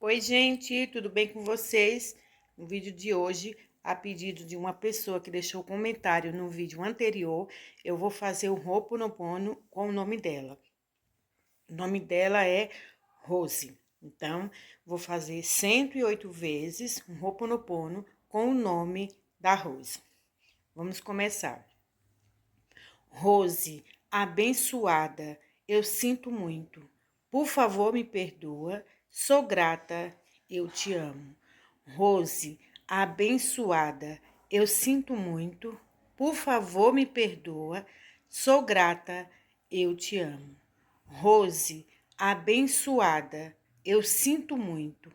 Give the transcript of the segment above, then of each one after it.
Oi, gente, tudo bem com vocês? No vídeo de hoje, a pedido de uma pessoa que deixou comentário no vídeo anterior, eu vou fazer o Ho'oponopono com o nome dela. O nome dela é Rose. Então, vou fazer 108 vezes um Ho'oponopono com o nome da Rose. Vamos começar. Rose, abençoada, eu sinto muito. Por favor, me perdoa. Sou grata, eu te amo. Rose, abençoada, eu sinto muito. Por favor, me perdoa. Sou grata, eu te amo. Rose, abençoada, eu sinto muito.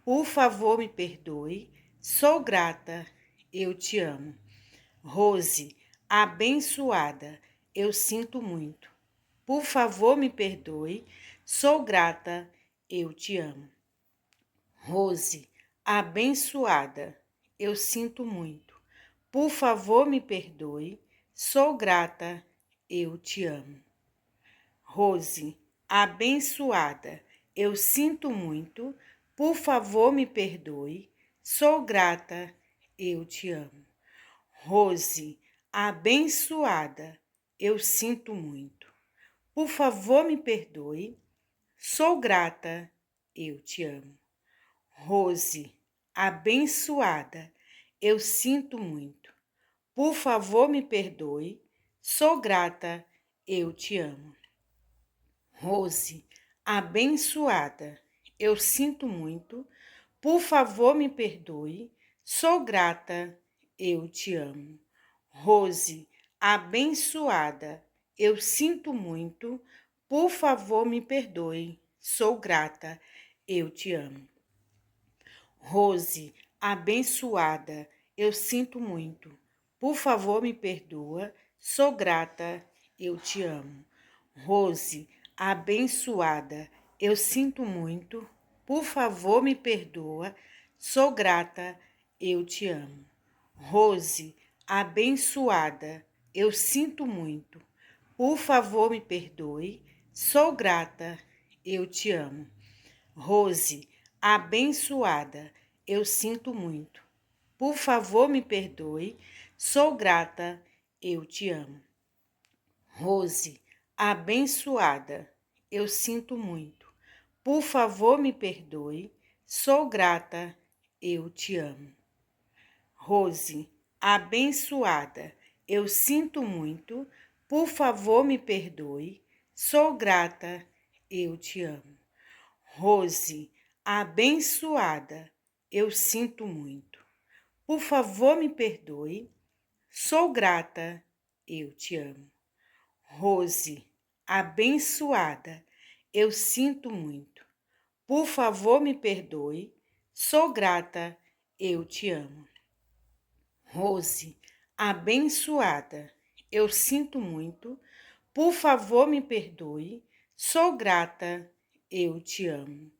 Por favor, me perdoe. Sou grata, eu te amo. Rose, abençoada, eu sinto muito. Por favor, me perdoe. Sou grata, eu te amo. Rose, abençoada, eu sinto muito. Por favor, me perdoe. Sou grata, eu te amo. Rose, abençoada, eu sinto muito. Por favor, me perdoe. Sou grata, eu te amo. Rose, abençoada, eu sinto muito. Por favor, me perdoe. Sou grata, eu te amo. Rose, abençoada, eu sinto muito. Por favor, me perdoe. Sou grata, eu te amo. Rose, abençoada, eu sinto muito. Por favor, me perdoe. Sou grata, eu te amo. Rose, abençoada, eu sinto muito. Por favor, me perdoe. Sou grata, eu te amo. Rose, abençoada, eu sinto muito. Por favor, me perdoa. Sou grata, eu te amo. Rose, abençoada, eu sinto muito. Por favor, me perdoa. Sou grata, eu te amo. Rose, abençoada, eu sinto muito. Por favor, me perdoe. Sou grata, eu te amo. Rose, abençoada, eu sinto muito. Por favor, me perdoe. Sou grata, eu te amo. Rose, abençoada, eu sinto muito. Por favor, me perdoe. Sou grata, eu te amo. Rose, abençoada, eu sinto muito. Por favor, me perdoe. Sou grata, eu te amo. Rose, abençoada, eu sinto muito. Por favor, me perdoe. Sou grata, eu te amo. Rose, abençoada, eu sinto muito. Por favor, me perdoe. Sou grata, eu te amo. Rose, abençoada, eu sinto muito. Por favor, me perdoe. Sou grata, eu te amo.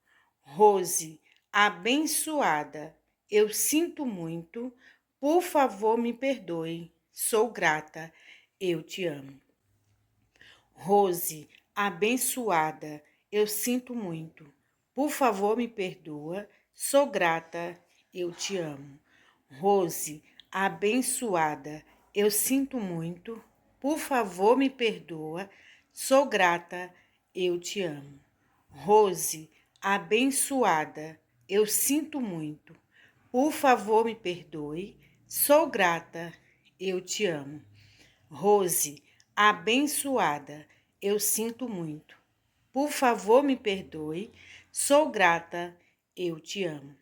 Rose, abençoada, eu sinto muito. Por favor, me perdoe. Sou grata, eu te amo. Rose, abençoada, eu sinto muito. Por favor, me perdoa. Sou grata, eu te amo. Rose, abençoada, eu sinto muito. Por favor, me perdoa. Sou grata, eu te amo. Rose, abençoada, eu sinto muito. Por favor, me perdoe. Sou grata, eu te amo. Rose, abençoada, eu sinto muito. Por favor, me perdoe. Sou grata, eu te amo.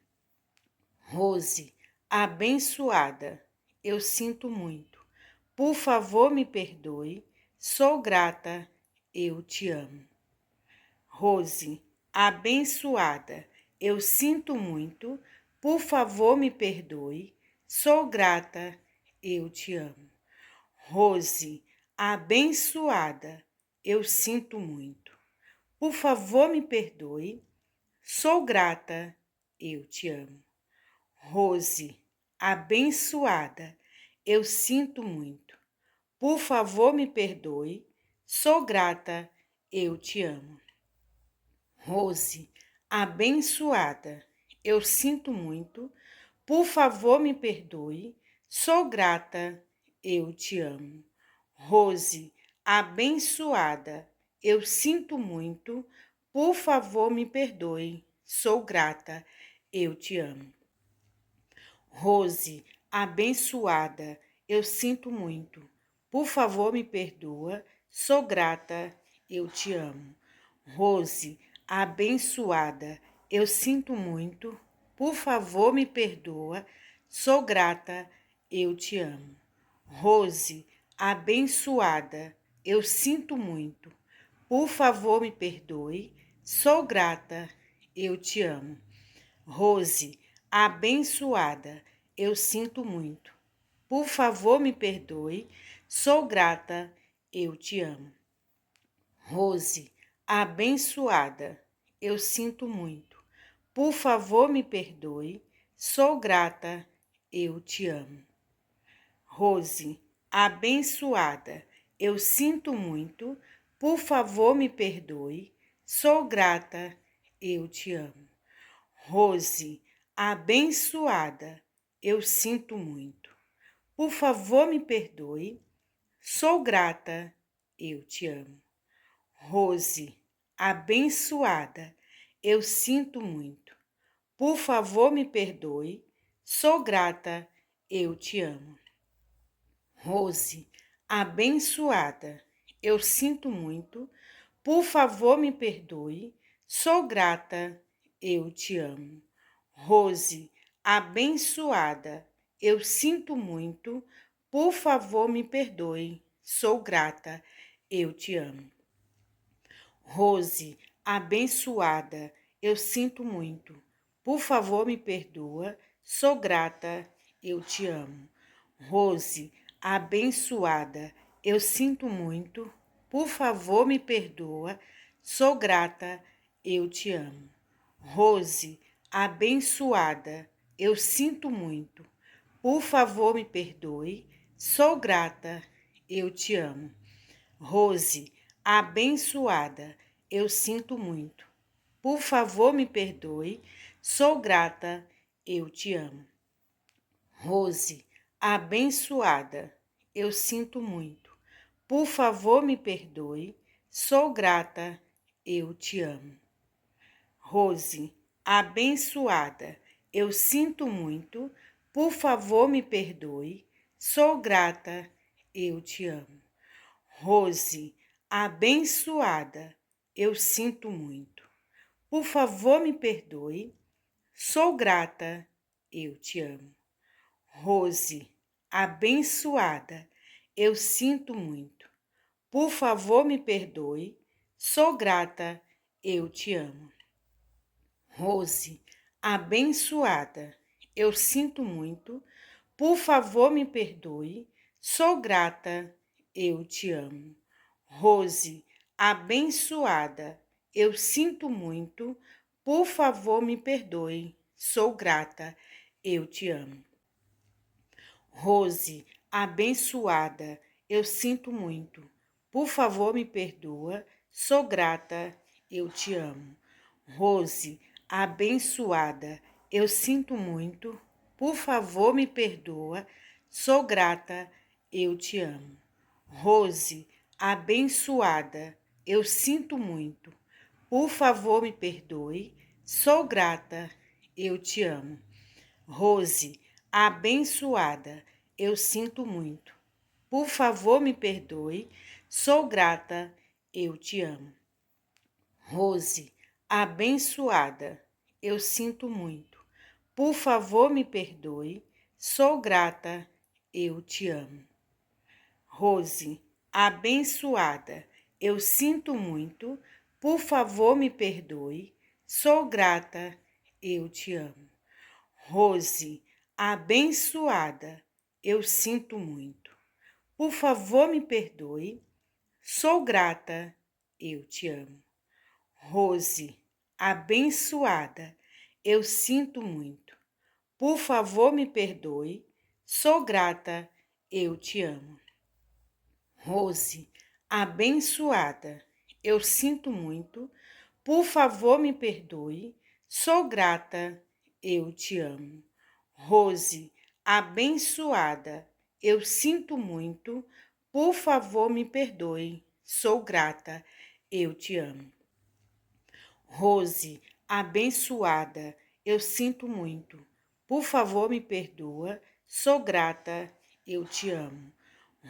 Rose, abençoada, eu sinto muito. Por favor, me perdoe. Sou grata, eu te amo. Rose, abençoada, eu sinto muito. Por favor, me perdoe. Sou grata, eu te amo. Rose, abençoada, eu sinto muito. Por favor, me perdoe. Sou grata, eu te amo. Rose, abençoada, eu sinto muito. Por favor, me perdoe. Sou grata, eu te amo. Rose, abençoada, eu sinto muito, por favor me perdoe, sou grata, eu te amo. Rose, abençoada, eu sinto muito, por favor me perdoe, sou grata, eu te amo. Rose, abençoada, eu sinto muito. Por favor, me perdoa. Sou grata, eu te amo. Rose, abençoada, eu sinto muito. Por favor, me perdoa. Sou grata, eu te amo. Rose, abençoada, eu sinto muito. Por favor, me perdoe. Sou grata, eu te amo. Rose, abençoada, eu sinto muito. Por favor, me perdoe. Sou grata, eu te amo. Rose, abençoada, eu sinto muito. Por favor, me perdoe. Sou grata, eu te amo. Rose, abençoada, eu sinto muito. Por favor, me perdoe. Sou grata, eu te amo. Rose, abençoada, eu sinto muito. Por favor, me perdoe. Sou grata, eu te amo. Rose, abençoada, eu sinto muito. Por favor, me perdoe. Sou grata, eu te amo. Rose, abençoada, eu sinto muito. Por favor, me perdoe. Sou grata, eu te amo. Rose, abençoada, eu sinto muito. Por favor, me perdoe. Sou grata, eu te amo. Rose, abençoada, eu sinto muito. Por favor, me perdoa. Sou grata, eu te amo. Rose, abençoada, eu sinto muito. Por favor, me perdoa. Sou grata, eu te amo. Rose, abençoada, eu sinto muito. Por favor, me perdoe. Sou grata, eu te amo. Rose, abençoada, eu sinto muito. Por favor, me perdoe. Sou grata, eu te amo. Rose, abençoada, eu sinto muito. Por favor, me perdoe. Sou grata, eu te amo. Rose, abençoada, eu sinto muito. Por favor, me perdoe. Sou grata, eu te amo. Rose, abençoada, eu sinto muito. Por favor, me perdoe. Sou grata, eu te amo. Rose, abençoada, eu sinto muito. Por favor, me perdoe. Sou grata, eu te amo. Rose, abençoada, eu sinto muito. Por favor, me perdoe. Sou grata, eu te amo. Rose, abençoada, eu sinto muito. Por favor, me perdoe. Sou grata, eu te amo. Rose, abençoada, eu sinto muito. Por favor, me perdoa. Sou grata, eu te amo. Rose, abençoada, eu sinto muito. Por favor, me perdoa. Sou grata, eu te amo. Rose, abençoada, eu sinto muito. Por favor, me perdoe. Sou grata, eu te amo. Rose, abençoada, eu sinto muito. Por favor, me perdoe. Sou grata, eu te amo. Rose, abençoada, eu sinto muito. Por favor, me perdoe. Sou grata, eu te amo. Rose, abençoada, eu sinto muito. Por favor, me perdoe. Sou grata, eu te amo. Rose, abençoada, eu sinto muito. Por favor, me perdoe. Sou grata, eu te amo. Rose, abençoada, eu sinto muito. Por favor, me perdoe. Sou grata, eu te amo. Rose, abençoada, eu sinto muito. Por favor, me perdoe. Sou grata, eu te amo. Rose, abençoada, eu sinto muito. Por favor, me perdoe. Sou grata, eu te amo. Rose, abençoada, eu sinto muito. Por favor, me perdoa. Sou grata, eu te amo.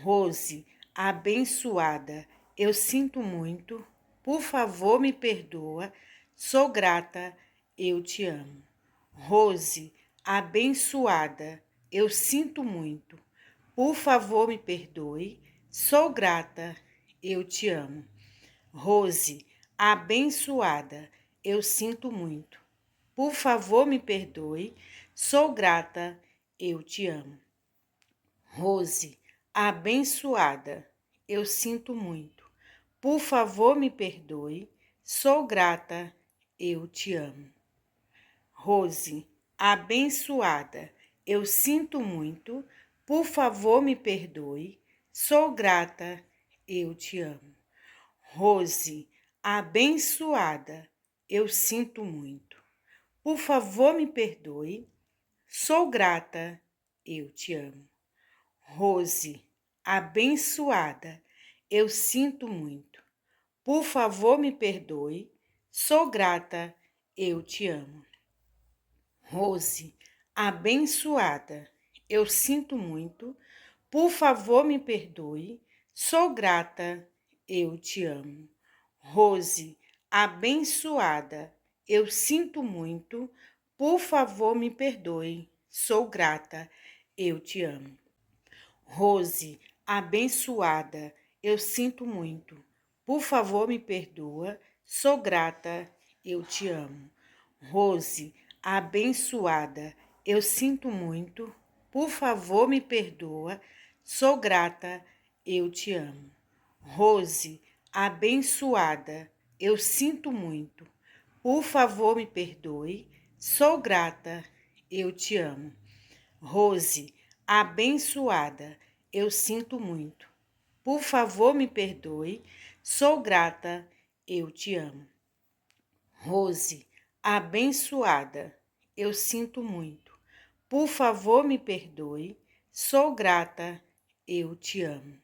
Rose, abençoada, eu sinto muito. Por favor, me perdoa. Sou grata, eu te amo. Rose, abençoada, eu sinto muito. Por favor, me perdoe. Sou grata, eu te amo. Rose, abençoada, eu sinto muito. Por favor, me perdoe. Sou grata, eu te amo. Rose, abençoada, eu sinto muito. Por favor, me perdoe. Sou grata, eu te amo. Rose, abençoada, eu sinto muito. Por favor, me perdoe. Sou grata, eu te amo. Rose, abençoada, eu sinto muito. Por favor, me perdoe. Sou grata, eu te amo. Rose, abençoada, eu sinto muito. Por favor, me perdoe. Sou grata, eu te amo. Rose, abençoada, eu sinto muito. Por favor, me perdoe. Sou grata, eu te amo. Rose, abençoada, eu sinto muito. Por favor, me perdoe. Sou grata, eu te amo. Rose, abençoada, eu sinto muito. Por favor, me perdoa. Sou grata, eu te amo. Rose, abençoada, eu sinto muito. Por favor, me perdoa. Sou grata, eu te amo. Rose, abençoada, eu sinto muito. Por favor, me perdoe. Sou grata, eu te amo. Rose, abençoada, eu sinto muito. Por favor, me perdoe. Sou grata, eu te amo. Rose, abençoada, eu sinto muito. Por favor, me perdoe. Sou grata, eu te amo.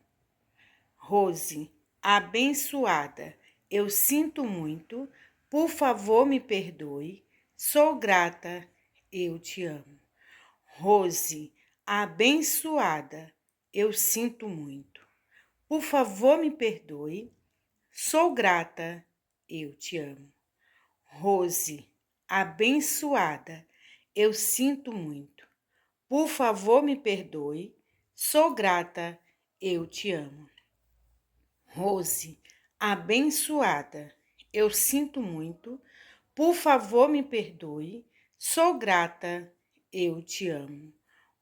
Rose, abençoada, eu sinto muito. Por favor, me perdoe. Sou grata, eu te amo. Rose, abençoada, eu sinto muito. Por favor, me perdoe. Sou grata, eu te amo. Rose, abençoada, eu sinto muito. Por favor, me perdoe. Sou grata, eu te amo. Rose, abençoada, eu sinto muito. Por favor, me perdoe. Sou grata, eu te amo.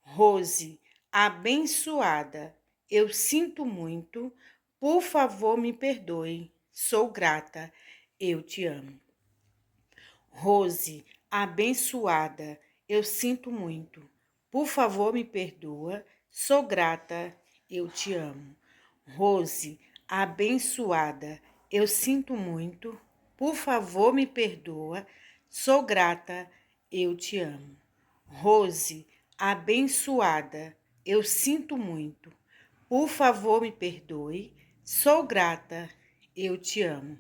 Rose, abençoada, eu sinto muito. Por favor, me perdoe. Sou grata, eu te amo. Rose, abençoada, eu sinto muito. Por favor, me perdoa. Sou grata, eu te amo. Rose, abençoada, eu sinto muito. Por favor, me perdoa. Sou grata, eu te amo. Rose, abençoada, eu sinto muito. Por favor, me perdoe. Sou grata, eu te amo.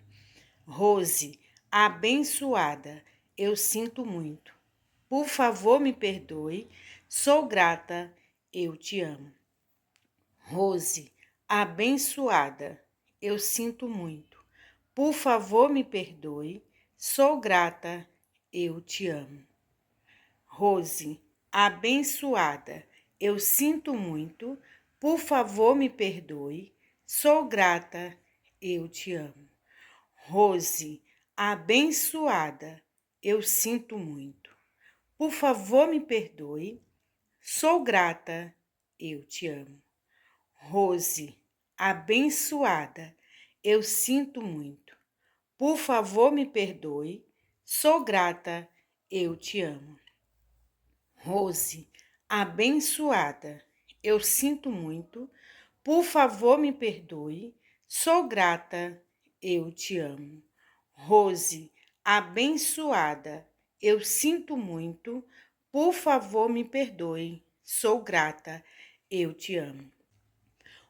Rose, abençoada, eu sinto muito. Por favor, me perdoe. Sou grata, eu te amo. Rose, abençoada, eu sinto muito. Por favor, me perdoe. Sou grata, eu te amo. Rose, abençoada, eu sinto muito. Por favor, me perdoe. Sou grata, eu te amo. Rose, abençoada, eu sinto muito. Por favor, me perdoe. Sou grata, eu te amo. Rose, abençoada, eu sinto muito. Por favor, me perdoe. Sou grata, eu te amo. Rose, abençoada, eu sinto muito. Por favor, me perdoe. Sou grata, eu te amo. Rose, abençoada, eu sinto muito, por favor me perdoe, sou grata, eu te amo.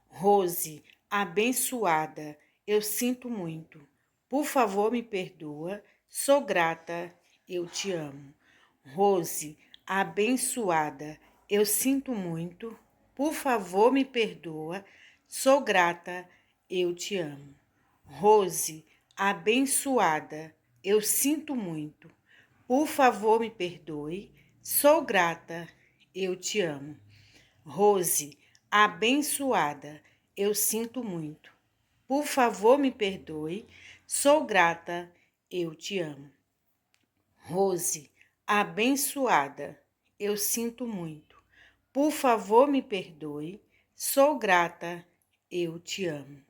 Rose, abençoada, eu sinto muito, por favor me perdoa, sou grata, eu te amo. Rose, abençoada, eu sinto muito, por favor me perdoa, sou grata, eu te amo. Rose, abençoada, eu sinto muito, por favor me perdoe, sou grata, eu te amo. Rose, abençoada, eu sinto muito, por favor me perdoe, sou grata, eu te amo. Rose, abençoada, eu sinto muito. Por favor, me perdoe. Sou grata, eu te amo.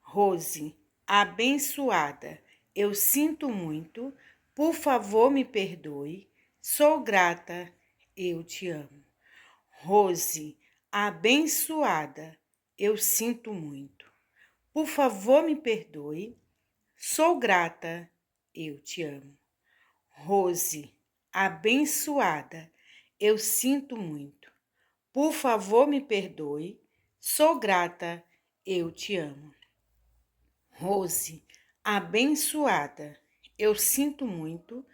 Rose, abençoada, eu sinto muito. Por favor, me perdoe. Sou grata, eu te amo. Rose, abençoada, eu sinto muito. Por favor, me perdoe. Sou grata, eu te amo. Rose, abençoada, eu sinto muito. Por favor, me perdoe. Sou grata, eu te amo. Rose, abençoada, eu sinto muito.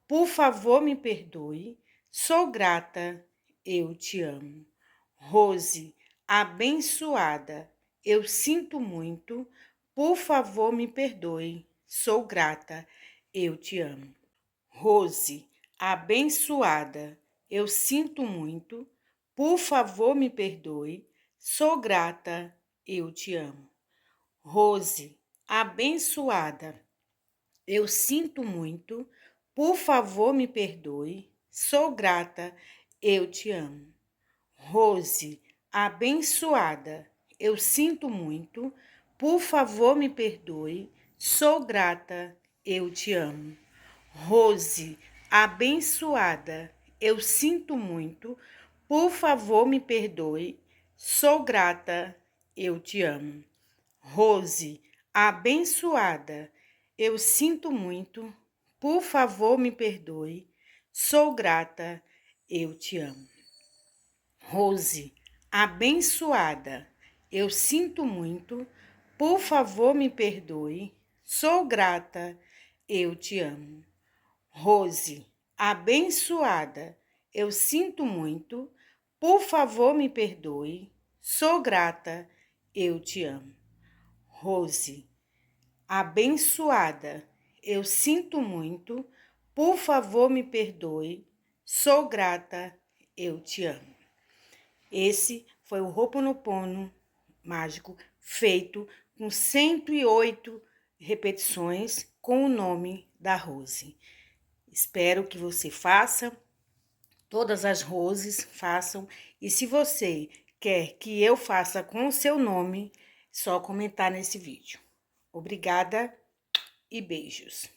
Por favor, me perdoe. Sou grata, eu te amo. Rose, abençoada, eu sinto muito. Por favor, me perdoe. Sou grata, eu te amo. Rose, abençoada, eu sinto muito. Por favor, me perdoe. Sou grata, eu te amo. Rose, abençoada, eu sinto muito. Por favor, me perdoe. Sou grata, eu te amo. Rose, abençoada, eu sinto muito. Por favor, me perdoe. Sou grata, eu te amo. Rose, abençoada, eu sinto muito. Por favor, me perdoe. Sou grata, eu te amo. Rose, abençoada, eu sinto muito. Por favor, me perdoe. Sou grata, eu te amo. Rose, abençoada, eu sinto muito. Por favor, me perdoe. Sou grata, eu te amo. Rose, abençoada, eu sinto muito. Por favor, me perdoe. Sou grata, eu te amo. Rose, abençoada, eu sinto muito. Por favor, me perdoe. Sou grata, eu te amo. Esse foi o Ho'oponopono mágico feito com 108 repetições com o nome da Rose. Espero que você faça, todas as Roses façam, e se você quer que eu faça com o seu nome, só comentar nesse vídeo. Obrigada e beijos.